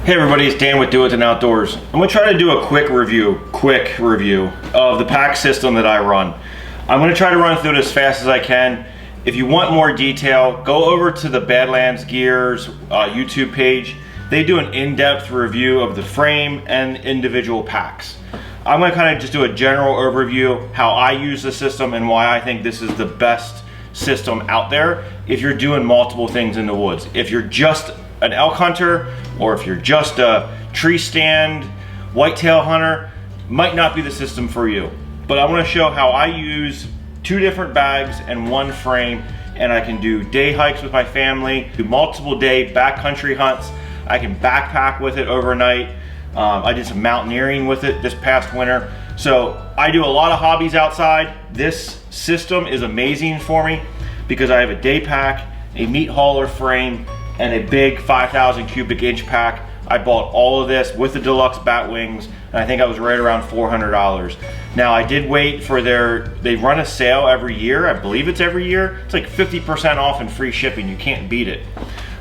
Hey everybody, it's Dan with Do It and Outdoors. I'm going to try to do a quick review of the pack system that I run. I'm going to try to run through it as fast as I can. If you want more detail, go over to the Bad Lands Gears YouTube page. They do an in-depth review of the frame and individual packs. I'm going to kind of just do a general overview how I use the system and why I think this is the best system out there if you're doing multiple things in the woods. If you're just an elk hunter, or if you're just a tree stand whitetail hunter, might not be the system for you. But I want to show how I use 2 different bags and 1 frame, and I can do day hikes with my family, do multiple day backcountry hunts. I can backpack with it overnight. I did some mountaineering with it this past winter. So I do a lot of hobbies outside. This system is amazing for me because I have a day pack, a meat hauler frame, and a big 5,000 cubic inch pack. I bought all of this with the deluxe bat wings, and I think I was right around $400. Now I did wait for they run a sale every year. I believe it's every year. It's like 50% off and free shipping. You can't beat it.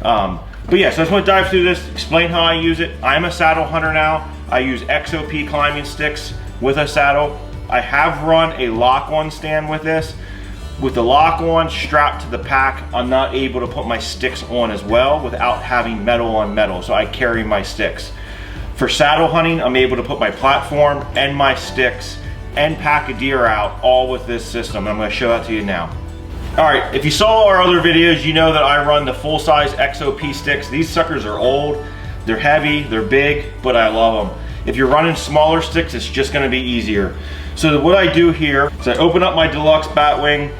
But yeah, so I just want to dive through this, explain how I use it. I'm a saddle hunter now. I use XOP climbing sticks with a saddle. I have run a lock-on stand with this. With the lock-on strapped to the pack, I'm not able to put my sticks on as well without having metal on metal, so I carry my sticks. For saddle hunting, I'm able to put my platform and my sticks and pack a deer out all with this system. I'm going to show that to you now. Alright, if you saw our other videos, you know that I run the full-size XOP sticks. These suckers are old, they're heavy, they're big, but I love them. If you're running smaller sticks, it's just going to be easier. So what I do here is I open up my deluxe bat wing.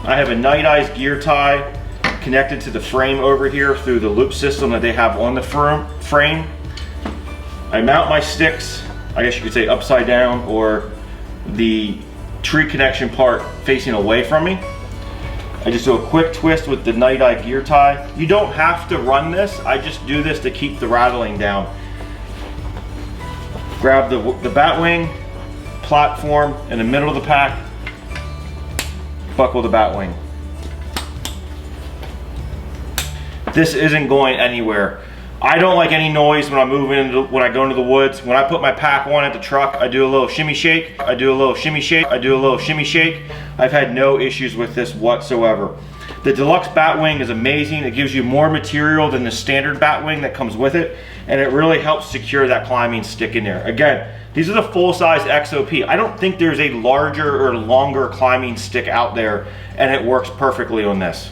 I have a Night Eyes gear tie connected to the frame over here through the loop system that they have on the frame. I mount my sticks, I guess you could say upside down, or the tree connection part facing away from me. I just do a quick twist with the Night Eye gear tie. You don't have to run this, I just do this to keep the rattling down. Grab the bat wing, platform in the middle of the pack, buckle the bat wing. This isn't going anywhere. I don't like any noise when I'm moving when I go into the woods. When I put my pack on at the truck, I do a little shimmy shake, I do a little shimmy shake, I do a little shimmy shake. I've had no issues with this whatsoever. The deluxe bat wing is amazing. It gives you more material than the standard bat wing that comes with it, and it really helps secure that climbing stick in there. Again, these are the full-size XOP. I don't think there's a larger or longer climbing stick out there, and it works perfectly on this.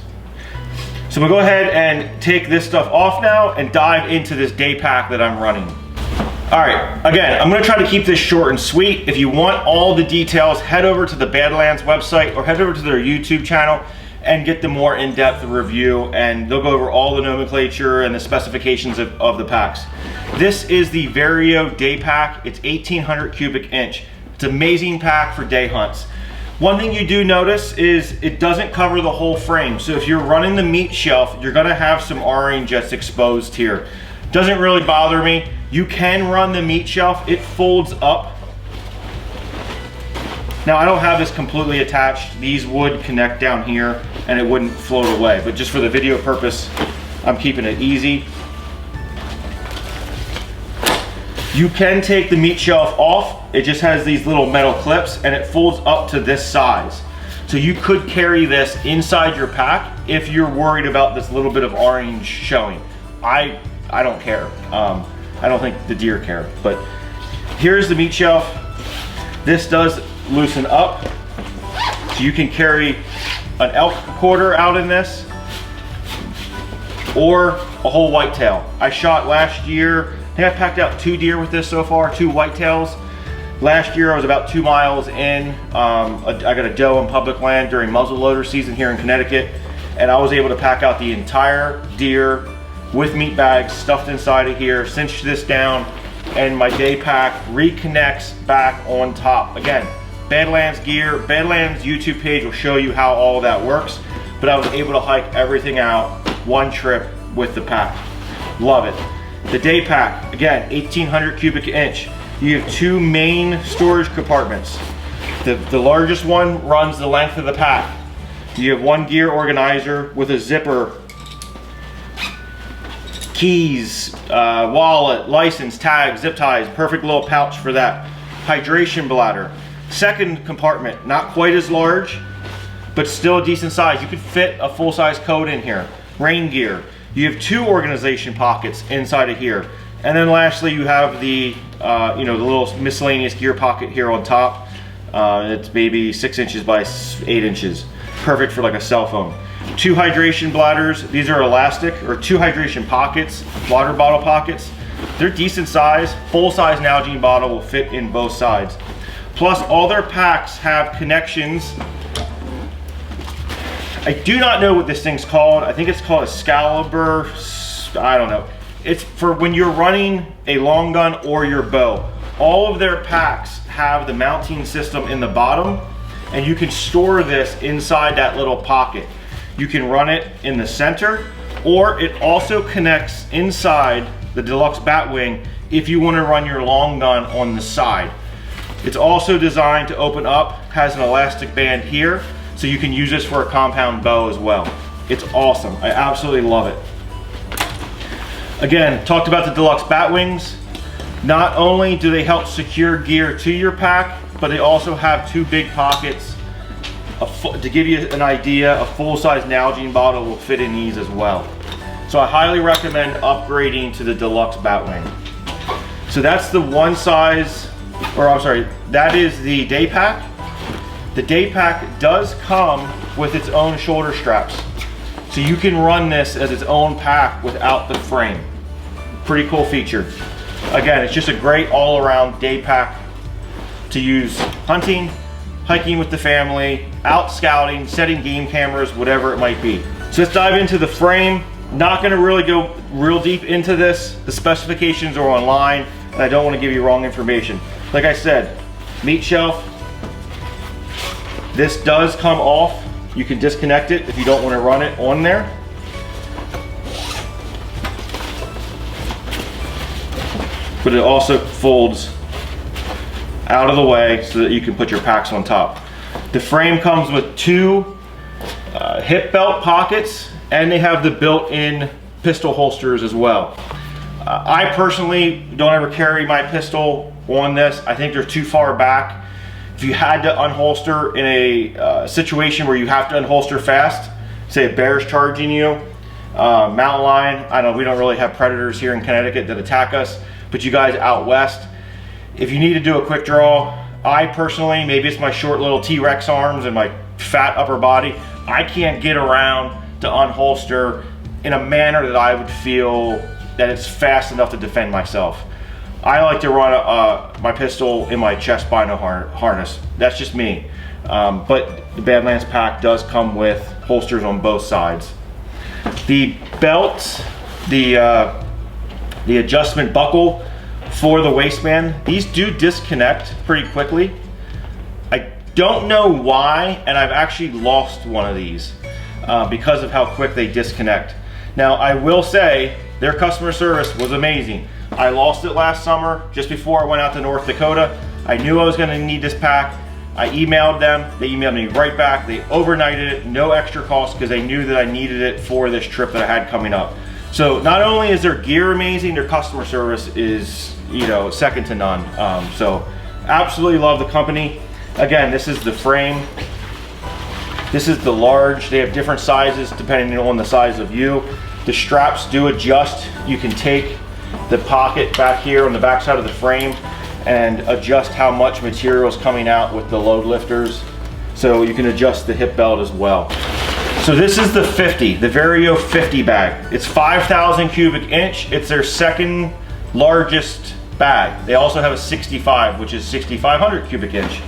So we'll go ahead and take this stuff off now and dive into this day pack that I'm running. All right, again, I'm gonna try to keep this short and sweet. If you want all the details, head over to the Badlands website or head over to their YouTube channel and get the more in-depth review, and they'll go over all the nomenclature and the specifications of the packs. This is the Vario day pack. It's 1,800 cubic inch. It's an amazing pack for day hunts. One thing you do notice is it doesn't cover the whole frame. So if you're running the meat shelf, you're gonna have some R-ing just exposed here. Doesn't really bother me. You can run the meat shelf. It folds up. Now I don't have this completely attached. These would connect down here and it wouldn't float away, but just for the video purpose, I'm keeping it easy. You can take the meat shelf off. It just has these little metal clips and it folds up to this size. So you could carry this inside your pack if you're worried about this little bit of orange showing. I don't care. I don't think the deer care, but here's the meat shelf. This does loosen up, so you can carry an elk quarter out in this or a whole whitetail. I shot last year, I think I packed out 2 deer with this so far, 2 whitetails. Last year I was about 2 miles in. I got a doe on public land during muzzleloader season here in Connecticut, and I was able to pack out the entire deer with meat bags stuffed inside of here, cinch this down, and my day pack reconnects back on top. Again, Badlands gear, Badlands YouTube page will show you how all of that works, but I was able to hike everything out one trip with the pack. Love it. The day pack, again, 1,800 cubic inch. You have 2 main storage compartments. The largest one runs the length of the pack. You have 1 gear organizer with a zipper keys, wallet, license, tags, zip ties, perfect little pouch for that. Hydration bladder. Second compartment, not quite as large, but still a decent size. You could fit a full-size coat in here. Rain gear. You have 2 organization pockets inside of here. And then lastly, you have the, the little miscellaneous gear pocket here on top. It's maybe 6 inches by 8 inches. Perfect for like a cell phone. 2 hydration bladders. These are elastic, or 2 hydration pockets, water bottle pockets. They're decent size. Full-size Nalgene bottle will fit in both sides. Plus, all their packs have connections. I do not know what this thing's called. I think it's called a Excalibur. I don't know. It's for when you're running a long gun or your bow. All of their packs have the mounting system in the bottom, and you can store this inside that little pocket. You can run it in the center, or it also connects inside the deluxe Batwing if you want to run your long gun on the side. It's also designed to open up, has an elastic band here, so you can use this for a compound bow as well. It's awesome. I absolutely love it. Again, talked about the deluxe Batwings. Not only do they help secure gear to your pack, but they also have 2 big pockets. To give you an idea, a full-size Nalgene bottle will fit in these as well. So I highly recommend upgrading to the deluxe Batwing. So that's the one size, or I'm sorry, that is the day pack. The day pack does come with its own shoulder straps. So you can run this as its own pack without the frame. Pretty cool feature. Again, it's just a great all-around day pack to use hunting, hiking with the family, out scouting, setting game cameras, whatever it might be. So let's dive into the frame. Not gonna really go real deep into this. The specifications are online, and I don't wanna give you wrong information. Like I said, meat shelf. This does come off. You can disconnect it if you don't wanna run it on there. But it also folds out of the way so that you can put your packs on top. The frame comes with 2 hip belt pockets, and they have the built-in pistol holsters as well. I personally don't ever carry my pistol on this. I think they're too far back. If you had to unholster in a situation where you have to unholster fast, say a bear's charging you, mountain lion, I don't know, we don't really have predators here in Connecticut that attack us, but you guys out west, if you need to do a quick draw, I personally, maybe it's my short little T-Rex arms and my fat upper body, I can't get around to unholster in a manner that I would feel that it's fast enough to defend myself. I like to run my pistol in my chest bino harness. That's just me. But the Bad Lands pack does come with holsters on both sides. The belt, the adjustment buckle for the waistband, these do disconnect pretty quickly. I don't know why, and I've actually lost one of these because of how quick they disconnect. Now, I will say their customer service was amazing. I lost it last summer just before I went out to North Dakota. I knew I was going to need this pack. I emailed them, they emailed me right back. They overnighted it, no extra cost, because they knew that I needed it for this trip that I had coming up. So not only is their gear amazing, their customer service is, you know, second to none. So absolutely love the company. Again, this is the frame. This is the large. They have different sizes depending on the size of you. The straps do adjust. You can take the pocket back here on the back side of the frame and adjust how much material is coming out with the load lifters. So you can adjust the hip belt as well. So this is the 50, the Vario 50 bag. It's 5,000 cubic inch. It's their second largest bag. They also have a 65, which is 6,500 cubic inch.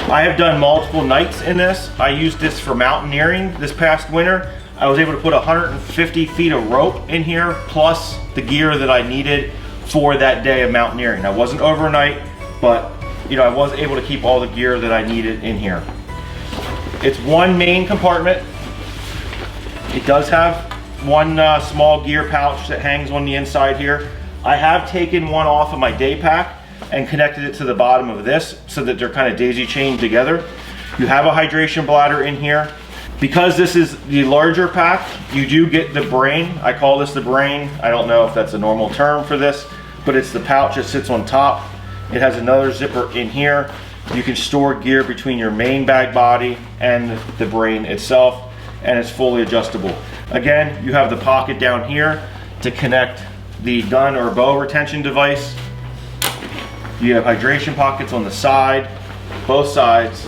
I have done multiple nights in this. I used this for mountaineering this past winter. I was able to put 150 feet of rope in here, plus the gear that I needed for that day of mountaineering. I wasn't overnight, but you know, I was able to keep all the gear that I needed in here. It's one main compartment. It does have one small gear pouch that hangs on the inside here. I have taken one off of my day pack and connected it to the bottom of this so that they're kind of daisy chained together. You have a hydration bladder in here. Because this is the larger pack, you do get the brain. I call this the brain. I don't know if that's a normal term for this, but it's the pouch that sits on top. It has another zipper in here. You can store gear between your main bag body and the brain itself, and it's fully adjustable. Again, you have the pocket down here to connect the gun or bow retention device. You have hydration pockets on the side, both sides,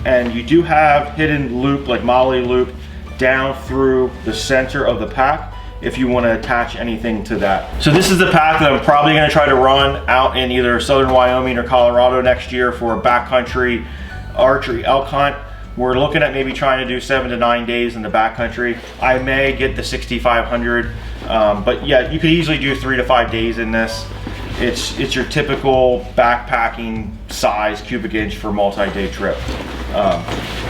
and you do have hidden loop, like Molly loop, down through the center of the pack if you want to attach anything to that. So this is the pack that I'm probably going to try to run out in either southern Wyoming or Colorado next year for a backcountry archery elk hunt. We're looking at maybe trying to do 7 to 9 days in the backcountry. I may get the 6500, but yeah, you could easily do 3 to 5 days in this. It's your typical backpacking size cubic inch for multi-day trip.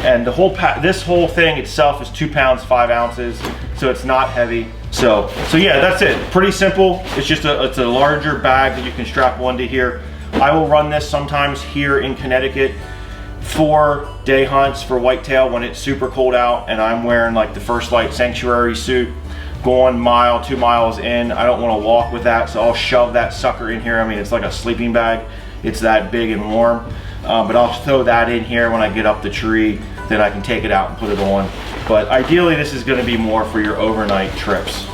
And the whole this whole thing itself is 2 pounds 5 ounces, so it's not heavy. So yeah, that's it. Pretty simple. It's just it's a larger bag that you can strap onto here. I will run this sometimes here in Connecticut for day hunts for whitetail when it's super cold out and I'm wearing like the First Light Sanctuary suit, going mile, 2 miles in. I don't want to walk with that, so I'll shove that sucker in here. I mean, it's like a sleeping bag. It's that big and warm. But I'll throw that in here when I get up the tree, then I can take it out and put it on. But ideally, this is going to be more for your overnight trips.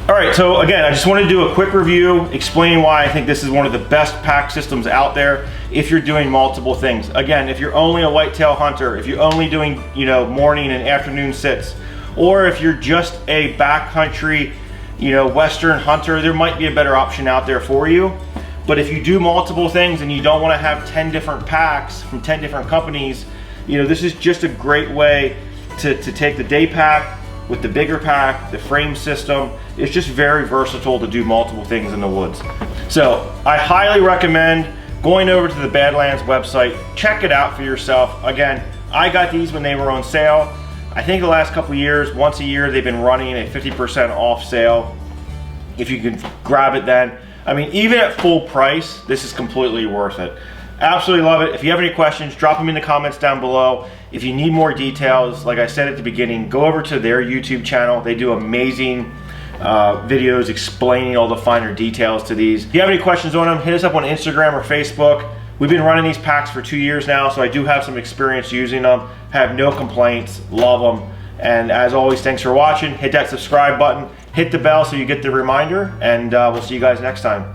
All right, so again, I just wanted to do a quick review explaining why I think this is one of the best pack systems out there if you're doing multiple things. Again, if you're only a whitetail hunter, if you're only doing, you know, morning and afternoon sits, or if you're just a backcountry, you know, Western hunter, there might be a better option out there for you. But if you do multiple things and you don't want to have 10 different packs from 10 different companies, you know, this is just a great way to take the day pack with the bigger pack, the frame system. It's just very versatile to do multiple things in the woods. So I highly recommend going over to the Bad Lands website. Check it out for yourself. Again, I got these when they were on sale. I think the last couple years, once a year, they've been running a 50% off sale. If you can grab it then. I mean, even at full price, this is completely worth it. Absolutely love it. If you have any questions, drop them in the comments down below. If you need more details, like I said at the beginning, go over to their YouTube channel. They do amazing videos explaining all the finer details to these. If you have any questions on them, hit us up on Instagram or Facebook. We've been running these packs for 2 years now, so I do have some experience using them. Have no complaints, love them. And as always, thanks for watching. Hit that subscribe button, hit the bell so you get the reminder, and we'll see you guys next time.